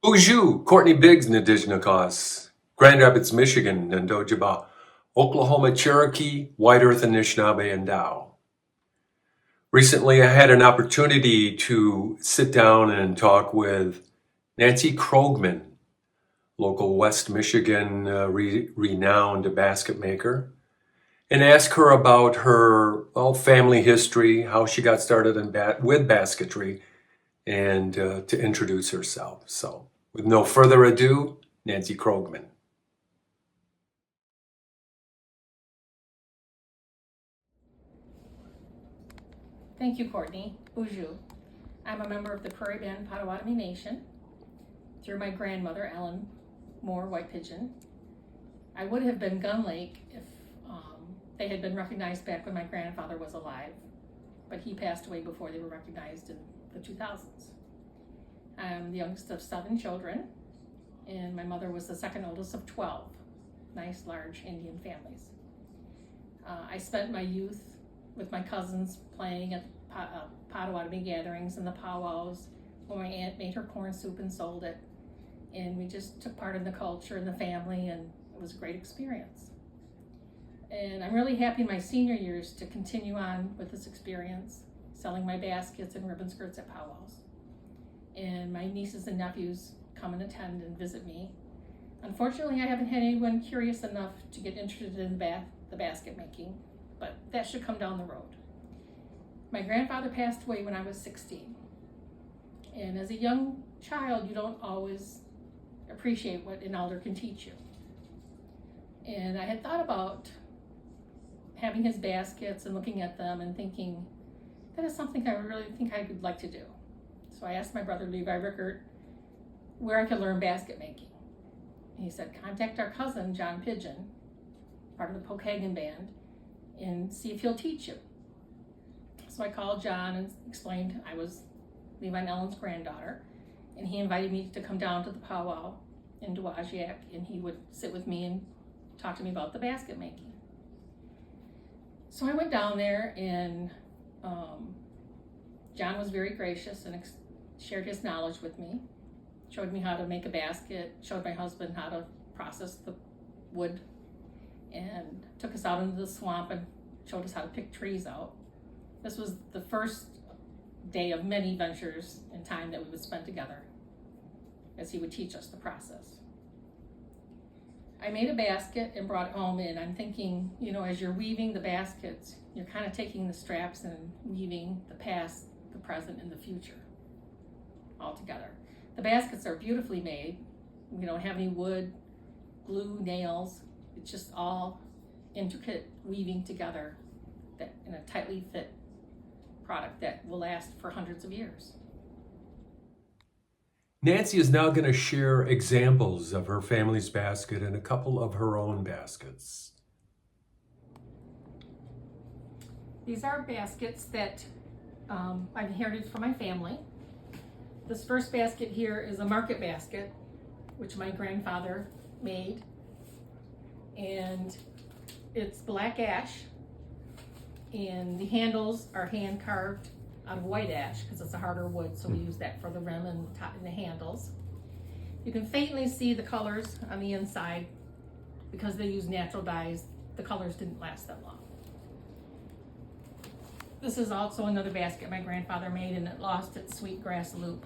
Bonjour, Courtney Biggs, Nadijnakas, Grand Rapids, Michigan, Nandojaba, Oklahoma, Cherokee, White Earth, Anishinaabe, and Dow. Recently, I had an opportunity to sit down and talk with Nancy Krogman, local West Michigan renowned basketmaker, and ask her about her family history, how she got started with basketry, and to introduce herself. So, with no further ado, Nancy Krogman. Thank you, Courtney. Bonjour. I'm a member of the Prairie Band Potawatomi Nation through my grandmother, Ellen Moore White Pigeon. I would have been Gun Lake if they had been recognized back when my grandfather was alive, but he passed away before they were recognized in the 2000s. I'm the youngest of 7 children, and my mother was the second oldest of 12, nice large Indian families. I spent my youth with my cousins playing at Potawatomi gatherings and the powwows when my aunt made her corn soup and sold it. And we just took part in the culture and the family, and it was a great experience. And I'm really happy in my senior years to continue on with this experience, selling my baskets and ribbon skirts at powwows. And my nieces and nephews come and attend and visit me. Unfortunately, I haven't had anyone curious enough to get interested in the basket making, but that should come down the road. My grandfather passed away when I was 16. And as a young child, you don't always appreciate what an elder can teach you. And I had thought about having his baskets and looking at them and thinking, that is something I really think I would like to do. So I asked my brother Levi Rickert where I could learn basket making. He said, contact our cousin, John Pigeon, part of the Pokagon band, and see if he'll teach you. So I called John and explained I was Levi and Ellen's granddaughter, and he invited me to come down to the powwow in Dowagiac, and he would sit with me and talk to me about the basket making. So I went down there, and John was very gracious and shared his knowledge with me, showed me how to make a basket, showed my husband how to process the wood, and took us out into the swamp and showed us how to pick trees out. This was the first day of many ventures in time that we would spend together as he would teach us the process. I made a basket and brought it home, and I'm thinking, as you're weaving the baskets, you're kind of taking the straps and weaving the past, the present, and the future all together. The baskets are beautifully made. We don't have any wood, glue, nails. It's just all intricate weaving together that in a tightly fit product that will last for hundreds of years. Nancy is now going to share examples of her family's basket and a couple of her own baskets. These are baskets that I've inherited from my family. This first basket here is a market basket, which my grandfather made. And it's black ash, and the handles are hand carved out of white ash because it's a harder wood, so we use that for the rim and the handles. You can faintly see the colors on the inside because they use natural dyes. The colors didn't last that long. This is also another basket my grandfather made, and it lost its sweetgrass loop.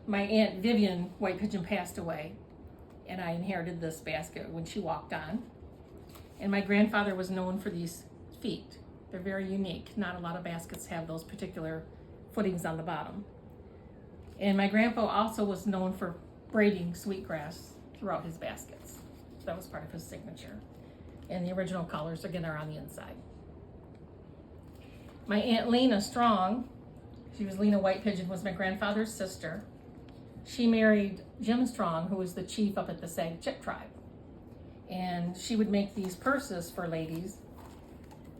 My Aunt Vivian White Pigeon passed away, and I inherited this basket when she walked on. And my grandfather was known for these feet. They're very unique. Not a lot of baskets have those particular footings on the bottom. And my grandpa also was known for braiding sweetgrass throughout his baskets. So that was part of his signature. And the original colors, again, are on the inside. My Aunt Lena Strong, she was Lena White Pigeon, was my grandfather's sister. She married Jim Strong, who was the chief up at the Sag Chip tribe. And she would make these purses for ladies.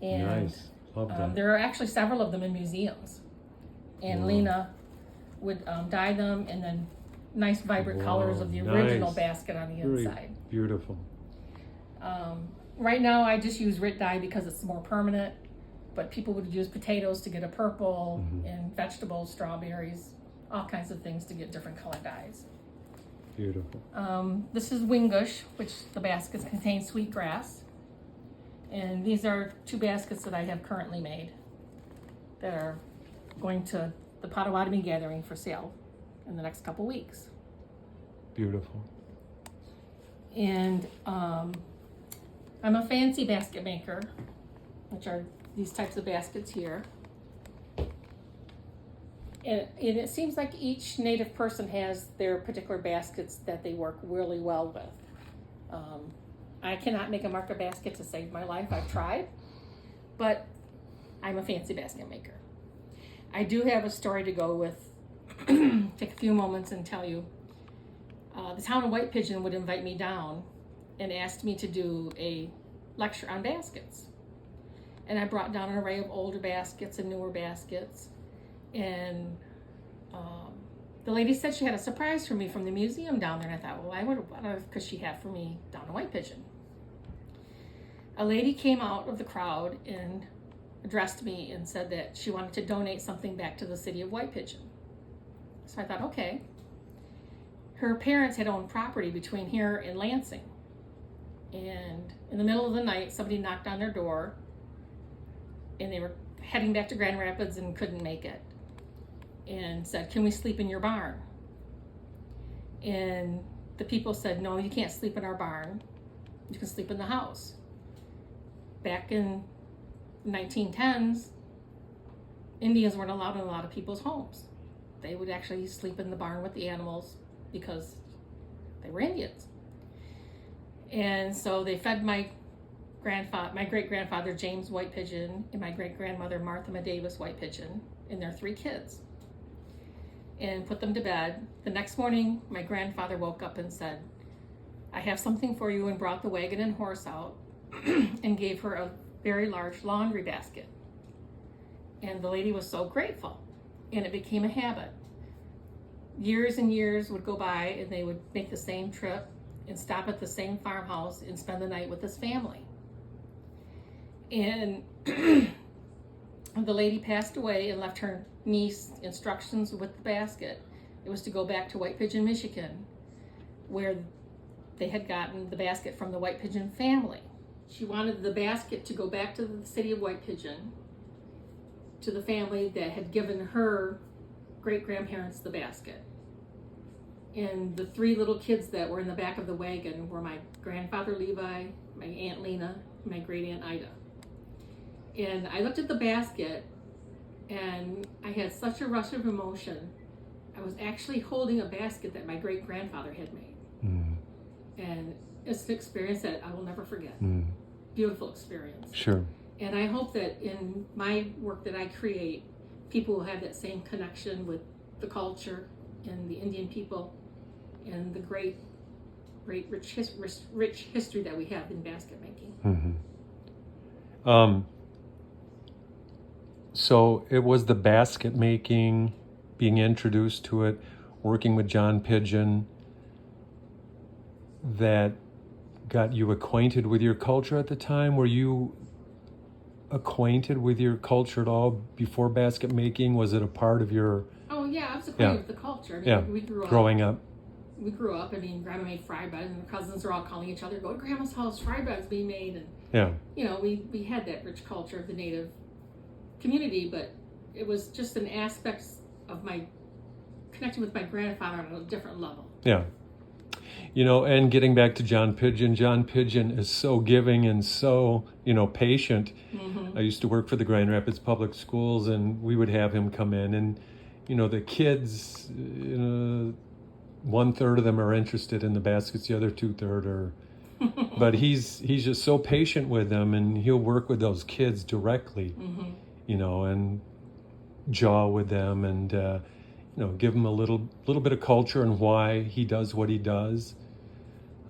And nice. Love that. there are actually several of them in museums. And Lena would dye them, and then nice vibrant colors of the original basket on the inside. Beautiful. Right now I just use Rit dye because it's more permanent, but people would use potatoes to get a purple, and vegetables, strawberries, all kinds of things to get different color dyes. Beautiful. This is Wingush, which the baskets contain sweetgrass. And these are 2 baskets that I have currently made that are going to the Potawatomi gathering for sale in the next couple weeks. Beautiful. And I'm a fancy basket maker, which are these types of baskets here. And it seems like each Native person has their particular baskets that they work really well with. I cannot make a marker basket to save my life. I've tried, but I'm a fancy basket maker. I do have a story to go with. Take a few moments and tell you. The town of White Pigeon would invite me down and asked me to do a lecture on baskets. And I brought down an array of older baskets and newer baskets. And the lady said she had a surprise for me from the museum down there. And I thought, well, what could she have for me down in White Pigeon? A lady came out of the crowd and addressed me and said that she wanted to donate something back to the city of White Pigeon. So I thought, okay. Her parents had owned property between here and Lansing. And in the middle of the night, somebody knocked on their door and they were heading back to Grand Rapids and couldn't make it. And said, can we sleep in your barn? And the people said, no, you can't sleep in our barn. You can sleep in the house. Back in 1910s, Indians weren't allowed in a lot of people's homes. They would actually sleep in the barn with the animals because they were Indians. And so they fed my great-grandfather James White Pigeon and my great-grandmother Martha Davis White Pigeon and their 3 kids and put them to bed. The next morning, my grandfather woke up and said, I have something for you, and brought the wagon and horse out and gave her a very large laundry basket. And the lady was so grateful, and it became a habit. Years and years would go by, and they would make the same trip and stop at the same farmhouse and spend the night with his family. And the lady passed away and left her niece instructions with the basket. It was to go back to White Pigeon, Michigan, where they had gotten the basket from the White Pigeon family. She wanted the basket to go back to the city of White Pigeon, to the family that had given her great-grandparents the basket. And the 3 little kids that were in the back of the wagon were my grandfather Levi, my Aunt Lena, and my great-aunt Ida. And I looked at the basket and I had such a rush of emotion. I was actually holding a basket that my great-grandfather had made. And it's an experience that I will never forget. Beautiful experience. Sure. And I hope that in my work that I create, people will have that same connection with the culture and the Indian people and the great rich history that we have in basket making. So it was the basket making, being introduced to it, working with John Pigeon, that got you acquainted with your culture at the time? Were you acquainted with your culture at all before basket making? Was it a part of your... Oh yeah, I was acquainted with the culture. I mean, we grew up. Growing up. We grew up, I mean, Grandma made fry bread and the cousins were all calling each other, go to Grandma's house, fry bread's being made. And you know, we had that rich culture of the Native community, but it was just an aspect of my connecting with my grandfather on a different level. Yeah. You know, and getting back to John Pigeon is so giving and so, patient. I used to work for the Grand Rapids Public Schools, and we would have him come in, and, the kids, 1/3 of them are interested in the baskets, the other 2/3 are, but he's just so patient with them, and he'll work with those kids directly, and jaw with them, and, give them a little bit of culture and why he does what he does,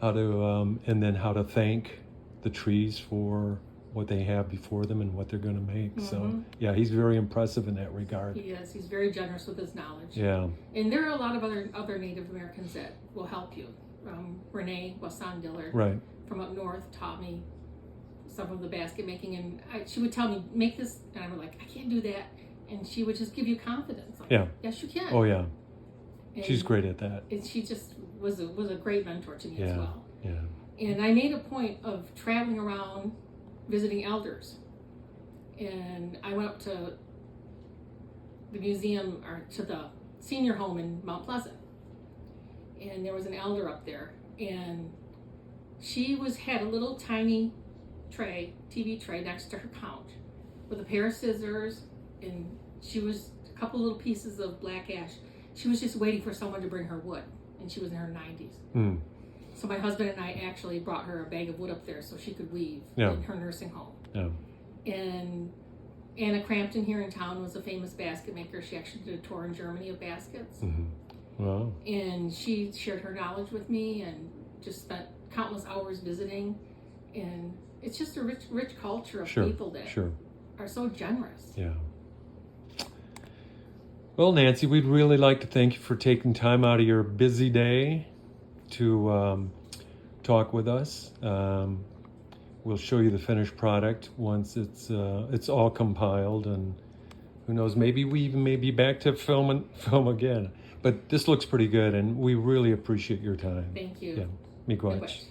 how to, and then how to thank the trees for what they have before them and what they're going to make. So, yeah, he's very impressive in that regard. He is. He's very generous with his knowledge. Yeah. And there are a lot of other Native Americans that will help you. Renee Wasson-Dillard from up north taught me some of the basket making, and she would tell me, make this, and I was like, I can't do that. And she would just give you confidence. Like, yes, you can. Oh, yeah. And She's great at that. she just was a great mentor to me as Yeah, well. yeah. And I made a point of traveling around visiting elders. And I went up to the museum, or to the senior home in Mount Pleasant. And there was an elder up there. And she had a little tiny TV tray next to her couch with a pair of scissors, and she was a couple little pieces of black ash. She was just waiting for someone to bring her wood, and she was in her 90s. Mm. So my husband and I actually brought her a bag of wood up there so she could weave Yeah. in her nursing home. Yeah. And Anna Crampton here in town was a famous basket maker. She actually did a tour in Germany of baskets. Mm-hmm. Wow. And she shared her knowledge with me and just spent countless hours visiting. And it's just a rich culture of people that are so generous. Yeah. Well, Nancy, we'd really like to thank you for taking time out of your busy day to talk with us. We'll show you the finished product once it's all compiled, and who knows, maybe we even may be back to film again. But this looks pretty good, and we really appreciate your time. Thank you. Yeah, miigwech.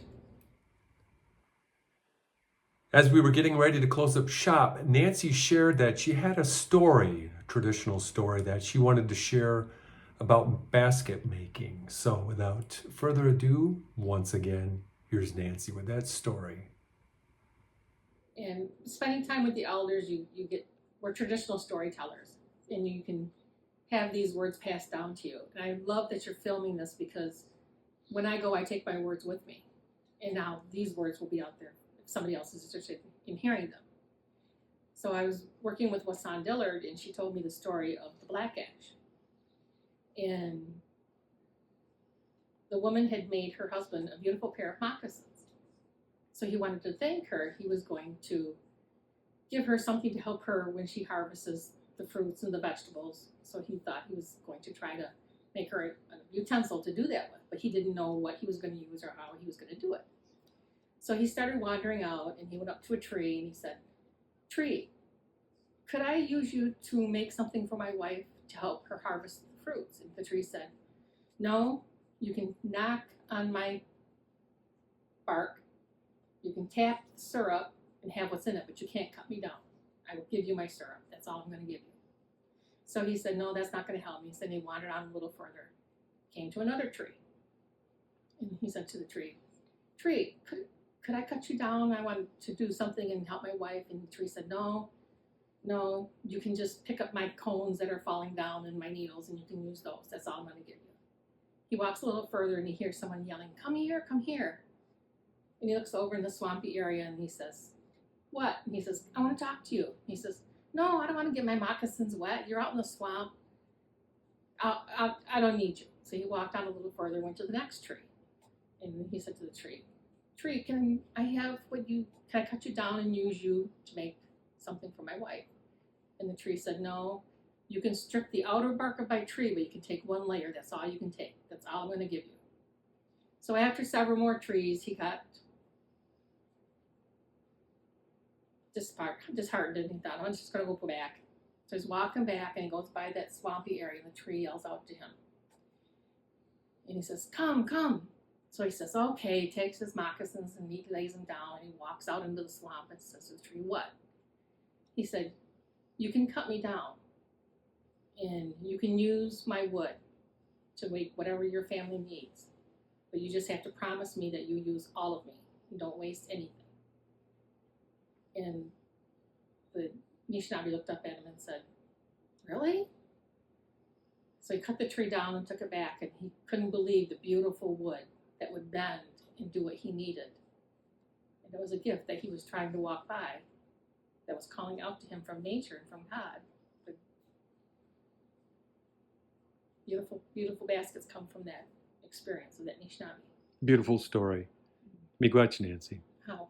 As we were getting ready to close up shop, Nancy shared that she had a story, a traditional story, that she wanted to share about basket making. So without further ado, once again, here's Nancy with that story. And spending time with the elders, we're traditional storytellers, and you can have these words passed down to you. And I love that you're filming this, because when I go, I take my words with me. And now these words will be out there if somebody else is interested in hearing them. So I was working with Wasan Dillard, and she told me the story of the black ash. And the woman had made her husband a beautiful pair of moccasins. So he wanted to thank her. He was going to give her something to help her when she harvests the fruits and the vegetables. So he thought he was going to try to make her a utensil to do that with, but he didn't know what he was going to use or how he was going to do it. So he started wandering out, and he went up to a tree, and he said, "Tree, could I use you to make something for my wife to help her harvest the fruits?" And the tree said, "No, you can knock on my bark, you can tap the syrup and have what's in it, but you can't cut me down. I will give you my syrup. That's all I'm going to give you." So he said, "No, that's not going to help me." He said, he wandered on a little further, came to another tree. And he said to the tree, "Tree, could I cut you down? I want to do something and help my wife." And the tree said, no, you can just pick up my cones that are falling down and my needles, and you can use those. That's all I'm going to give you." He walks a little further, and he hears someone yelling, "Come here, come here." And he looks over in the swampy area, and he says, "What?" And he says, "I want to talk to you." He says, "No, I don't want to get my moccasins wet. You're out in the swamp. I don't need you." So he walked on a little further, went to the next tree. And he said to the tree, "Tree, can I cut you down and use you to make something for my wife?" And the tree said, "No, you can strip the outer bark of my tree, but you can take one layer. That's all you can take. That's all I'm going to give you." So after several more trees, he got disheartened, and he thought, "I'm just going to go back." So he's walking back, and he goes by that swampy area, and the tree yells out to him. And he says, "Come, come." So he says, "Okay." He takes his moccasins and he lays them down, and he walks out into the swamp and says to the tree, "What?" He said, "You can cut me down, and you can use my wood to make whatever your family needs. But you just have to promise me that you use all of me and don't waste anything." And the Anishinaabe looked up at him and said, "Really?" So he cut the tree down and took it back, and he couldn't believe the beautiful wood that would bend and do what he needed. And it was a gift that he was trying to walk by, that was calling out to him from nature and from God. The beautiful, beautiful baskets come from that experience of that Anishinaabe. Beautiful story. Miigwech, Nancy. How?